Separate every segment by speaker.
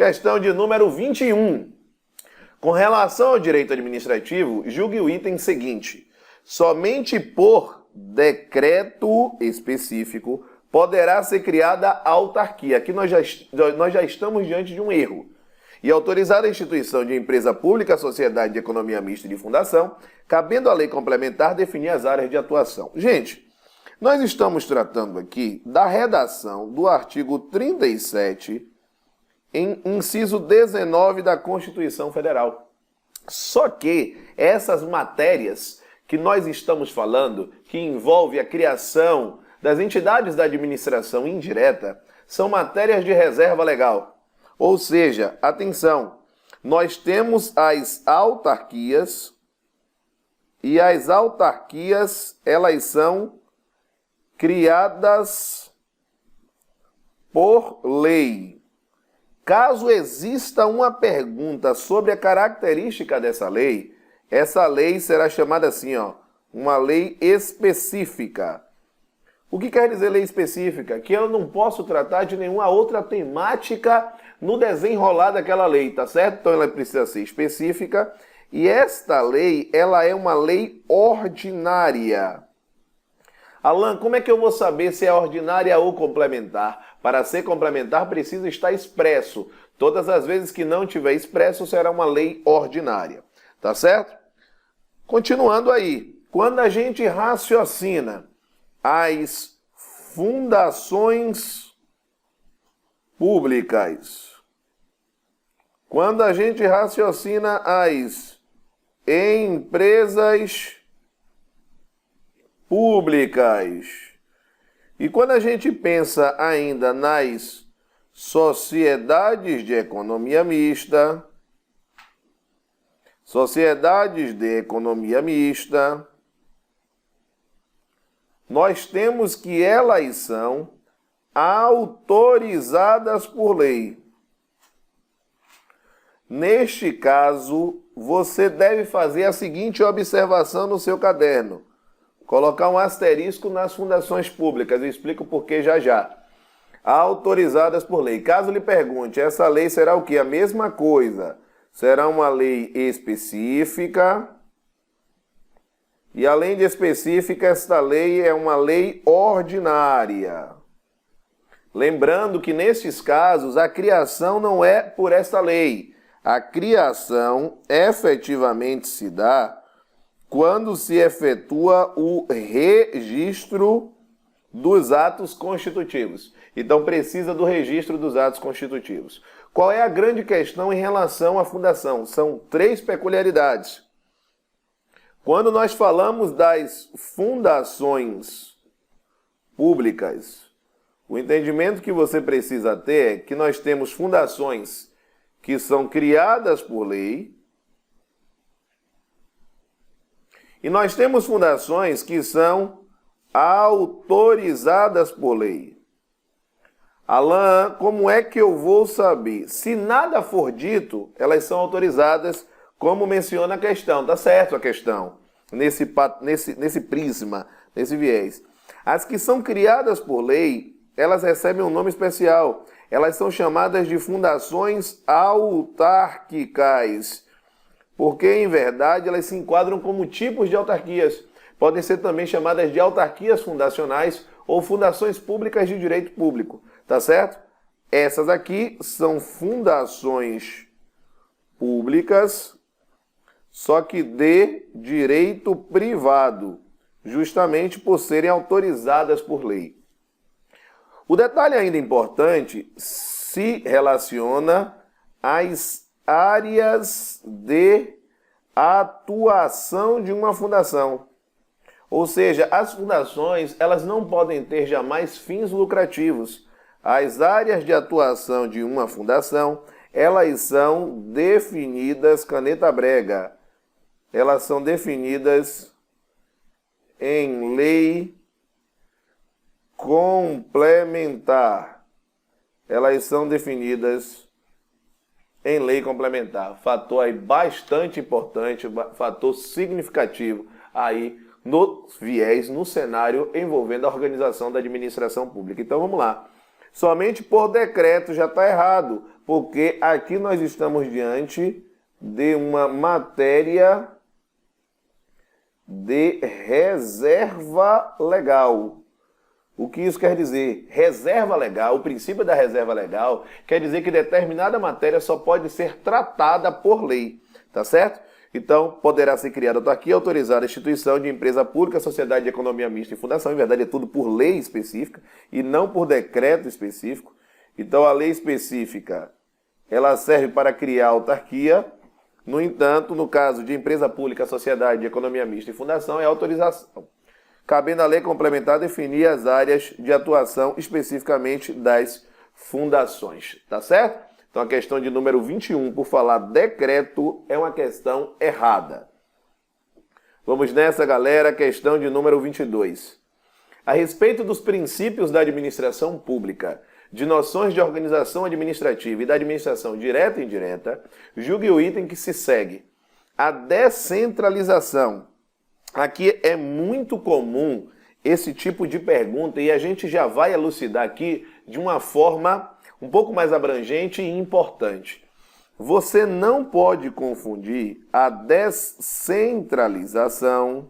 Speaker 1: Questão de número 21. Com relação ao direito administrativo, julgue o item seguinte. Somente por decreto específico poderá ser criada autarquia. Aqui nós já estamos diante de um erro. E autorizada a instituição de empresa pública, sociedade de economia mista e de fundação, cabendo à lei complementar definir as áreas de atuação. Gente, nós estamos tratando aqui da redação do artigo 37, em inciso 19 da Constituição Federal. Só que essas matérias que nós estamos falando, que envolve a criação das entidades da administração indireta, são matérias de reserva legal. Ou seja, atenção, nós temos as autarquias e as autarquias, elas são criadas por lei. Caso exista uma pergunta sobre a característica dessa lei, essa lei será chamada assim, uma lei específica. O que quer dizer lei específica? Que eu não posso tratar de nenhuma outra temática no desenrolar daquela lei, tá certo? Então ela precisa ser específica e esta lei, ela é uma lei ordinária. Alan, como é que eu vou saber se é ordinária ou complementar? Para ser complementar precisa estar expresso. Todas as vezes que não tiver expresso será uma lei ordinária, tá certo? Continuando aí, quando a gente raciocina as fundações públicas, quando a gente raciocina as empresas públicas e quando a gente pensa ainda nas sociedades de economia mista, nós temos que elas são autorizadas por lei. Neste caso, você deve fazer a seguinte observação no seu caderno. Colocar um asterisco nas fundações públicas. Eu explico por que já já. Autorizadas por lei. Caso lhe pergunte, essa lei será o quê? A mesma coisa. Será uma lei específica. E além de específica, esta lei é uma lei ordinária. Lembrando que nestes casos a criação não é por esta lei. A criação efetivamente se dá quando se efetua o registro dos atos constitutivos. Então precisa do registro dos atos constitutivos. Qual é a grande questão em relação à fundação? São 3 peculiaridades. Quando nós falamos das fundações públicas, o entendimento que você precisa ter é que nós temos fundações que são criadas por lei e nós temos fundações que são autorizadas por lei. Alan, como é que eu vou saber? Se nada for dito, elas são autorizadas, como menciona a questão. Tá certo a questão, nesse prisma, nesse viés. As que são criadas por lei, elas recebem um nome especial. Elas são chamadas de fundações autárquicas, porque, em verdade, elas se enquadram como tipos de autarquias. Podem ser também chamadas de autarquias fundacionais ou fundações públicas de direito público, tá certo? Essas aqui são fundações públicas, só que de direito privado, justamente por serem autorizadas por lei. O detalhe ainda importante se relaciona às áreas de atuação de uma fundação. Ou seja, as fundações, elas não podem ter jamais fins lucrativos. As áreas de atuação de uma fundação, elas são definidas, caneta brega, elas são definidas em lei complementar. Elas são definidas em lei complementar. Fator aí bastante importante, fator significativo aí no viés, no cenário envolvendo a organização da administração pública. Então vamos lá. Somente por decreto já está errado, porque aqui nós estamos diante de uma matéria de reserva legal. O que isso quer dizer? Reserva legal, o princípio da reserva legal quer dizer que determinada matéria só pode ser tratada por lei, tá certo? Então, poderá ser criada autarquia autorizada a instituição de empresa pública, sociedade de economia mista e fundação. Em verdade, é tudo por lei específica e não por decreto específico. Então, a lei específica, ela serve para criar autarquia. No entanto, no caso de empresa pública, sociedade de economia mista e fundação, é autorização. Cabendo à lei complementar definir as áreas de atuação especificamente das fundações. Tá certo? Então, a questão de número 21, por falar decreto, é uma questão errada. Vamos nessa, galera. Questão de número 22. A respeito dos princípios da administração pública, de noções de organização administrativa e da administração direta e indireta, julgue o item que se segue. A descentralização. Aqui é muito comum esse tipo de pergunta e a gente já vai elucidar aqui de uma forma um pouco mais abrangente e importante. Você não pode confundir a descentralização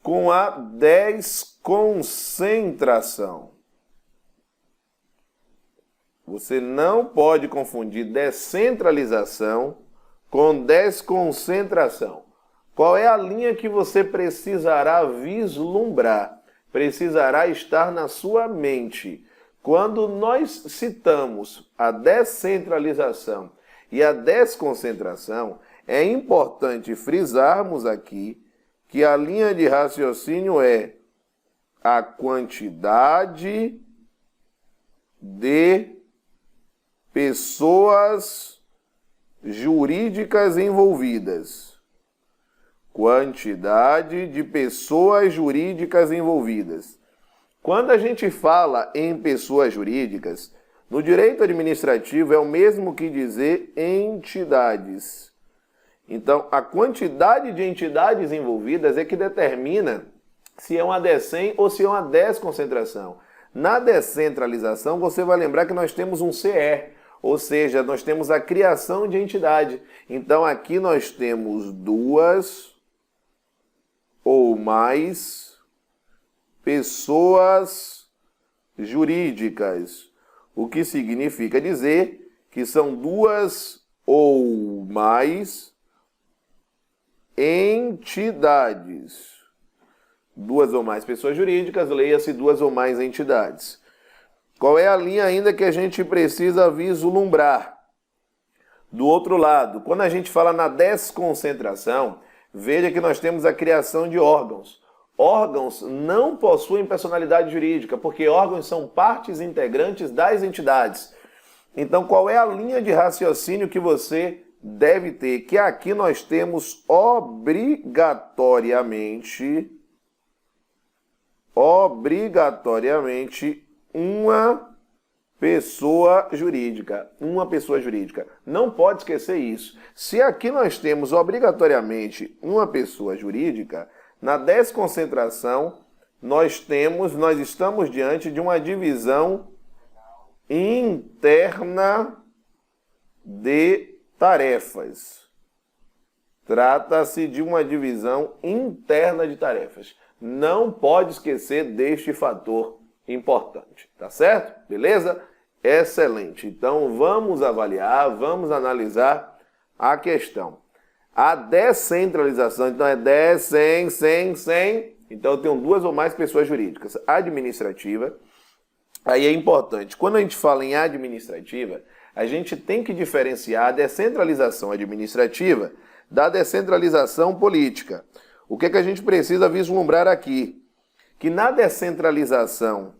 Speaker 1: com a desconcentração. Você não pode confundir descentralização com desconcentração. Qual é a linha que você precisará vislumbrar? Precisará estar na sua mente. Quando nós citamos a descentralização e a desconcentração, é importante frisarmos aqui que a linha de raciocínio é a quantidade de pessoas jurídicas envolvidas. Quantidade de pessoas jurídicas envolvidas. Quando a gente fala em pessoas jurídicas, no direito administrativo é o mesmo que dizer entidades. Então, a quantidade de entidades envolvidas é que determina se é uma descem ou se é uma desconcentração. Na descentralização, você vai lembrar que nós temos um CE, ou seja, nós temos a criação de entidade. Então, aqui nós temos duas ou mais pessoas jurídicas, o que significa dizer que são duas ou mais entidades. Duas ou mais pessoas jurídicas, leia-se duas ou mais entidades. Qual é a linha ainda que a gente precisa vislumbrar? Do outro lado, quando a gente fala na desconcentração, veja que nós temos a criação de órgãos. Órgãos não possuem personalidade jurídica, porque órgãos são partes integrantes das entidades. Então, qual é a linha de raciocínio que você deve ter? Que aqui nós temos obrigatoriamente uma pessoa jurídica. Uma pessoa jurídica. Não pode esquecer isso. Se aqui nós temos obrigatoriamente uma pessoa jurídica, na desconcentração nós estamos diante de uma divisão interna de tarefas. Trata-se de uma divisão interna de tarefas. Não pode esquecer deste fator importante, tá certo? Beleza? Excelente. Então vamos avaliar, vamos analisar a questão. A descentralização, então é sem. Então eu tenho duas ou mais pessoas jurídicas. Administrativa. Aí é importante, quando a gente fala em administrativa, a gente tem que diferenciar a descentralização administrativa da descentralização política. O que a gente precisa vislumbrar aqui? Que na descentralização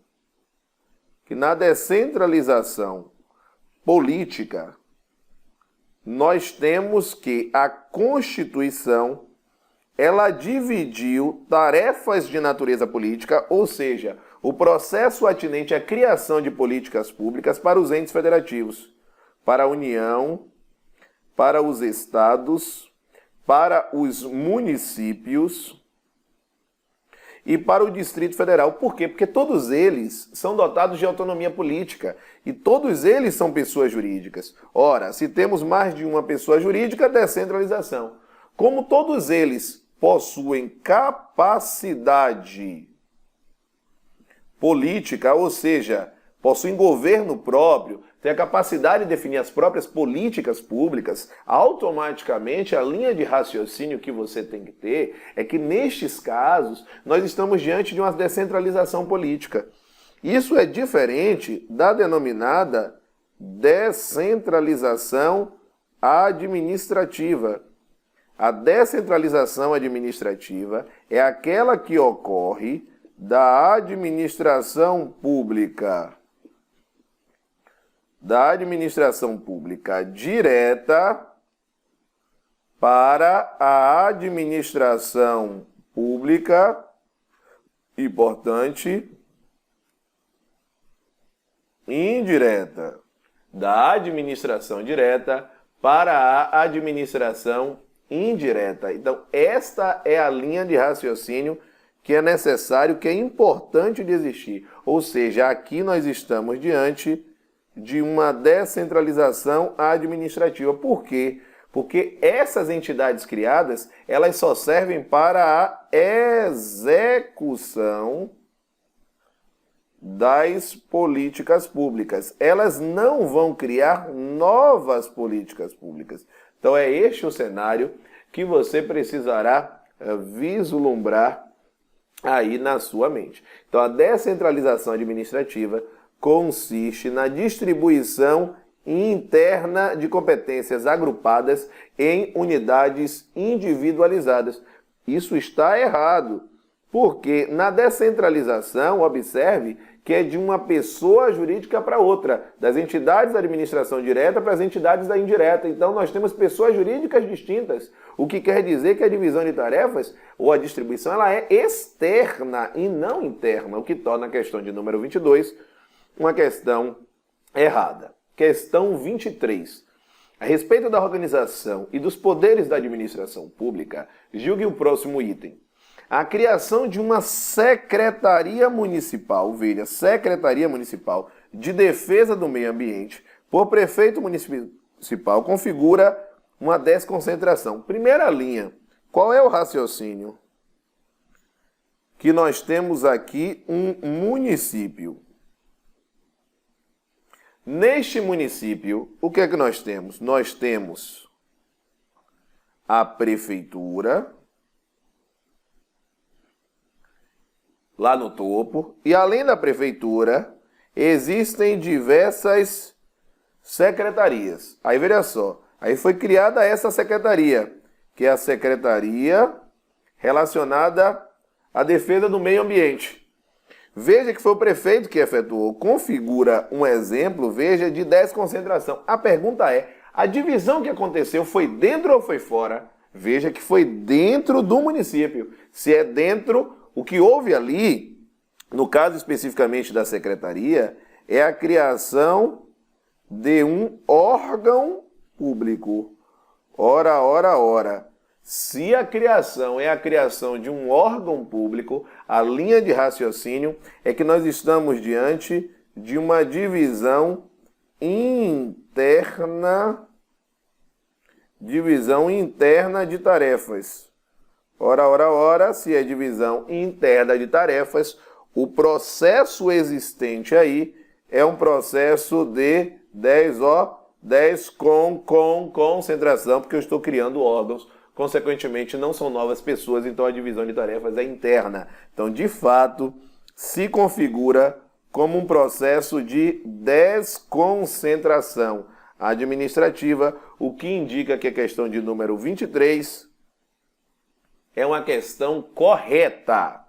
Speaker 1: política, nós temos que a Constituição, ela dividiu tarefas de natureza política, ou seja, o processo atinente à criação de políticas públicas para os entes federativos, para a União, para os estados, para os municípios e para o Distrito Federal. Por quê? Porque todos eles são dotados de autonomia política e todos eles são pessoas jurídicas. Ora, se temos mais de uma pessoa jurídica, descentralização. Como todos eles possuem capacidade política, ou seja, possuem governo próprio, têm a capacidade de definir as próprias políticas públicas, automaticamente a linha de raciocínio que você tem que ter é que nestes casos nós estamos diante de uma descentralização política. Isso é diferente da denominada descentralização administrativa. A descentralização administrativa é aquela que ocorre da administração pública direta para a administração pública, importante, indireta. Da administração direta para a administração indireta. Então, esta é a linha de raciocínio que é necessário, que é importante de existir. Ou seja, aqui nós estamos diante de uma descentralização administrativa. Por quê? Porque essas entidades criadas, elas só servem para a execução das políticas públicas. Elas não vão criar novas políticas públicas. Então é este o cenário que você precisará vislumbrar aí na sua mente. Então a descentralização administrativa consiste na distribuição interna de competências agrupadas em unidades individualizadas. Isso está errado, porque na descentralização, observe que é de uma pessoa jurídica para outra, das entidades da administração direta para as entidades da indireta. Então nós temos pessoas jurídicas distintas, o que quer dizer que a divisão de tarefas ou a distribuição ela é externa e não interna, o que torna a questão de número 22 uma questão errada. Questão 23. A respeito da organização e dos poderes da administração pública, julgue o próximo item. A criação de uma Secretaria Municipal, veja, Secretaria Municipal de Defesa do Meio Ambiente, por prefeito municipal, configura uma desconcentração. Primeira linha, qual é o raciocínio? Que nós temos aqui um município. Neste município, o que é que nós temos? Nós temos a prefeitura, lá no topo, e além da prefeitura, existem diversas secretarias. Aí veja só, aí foi criada essa secretaria, que é a secretaria relacionada à defesa do meio ambiente. Veja que foi o prefeito que efetuou, configura um exemplo, veja, de desconcentração. A pergunta é, a divisão que aconteceu foi dentro ou foi fora? Veja que foi dentro do município. Se é dentro, o que houve ali, no caso especificamente da secretaria, é a criação de um órgão público. Ora, ora, ora. Se a criação é a criação de um órgão público, a linha de raciocínio é que nós estamos diante de uma divisão interna de tarefas. Ora, ora, ora, se é divisão interna de tarefas, o processo existente aí é um processo de 10 com concentração, porque eu estou criando órgãos. Consequentemente, não são novas pessoas, então a divisão de tarefas é interna. Então, de fato, se configura como um processo de desconcentração administrativa, o que indica que a questão de número 23 é uma questão correta.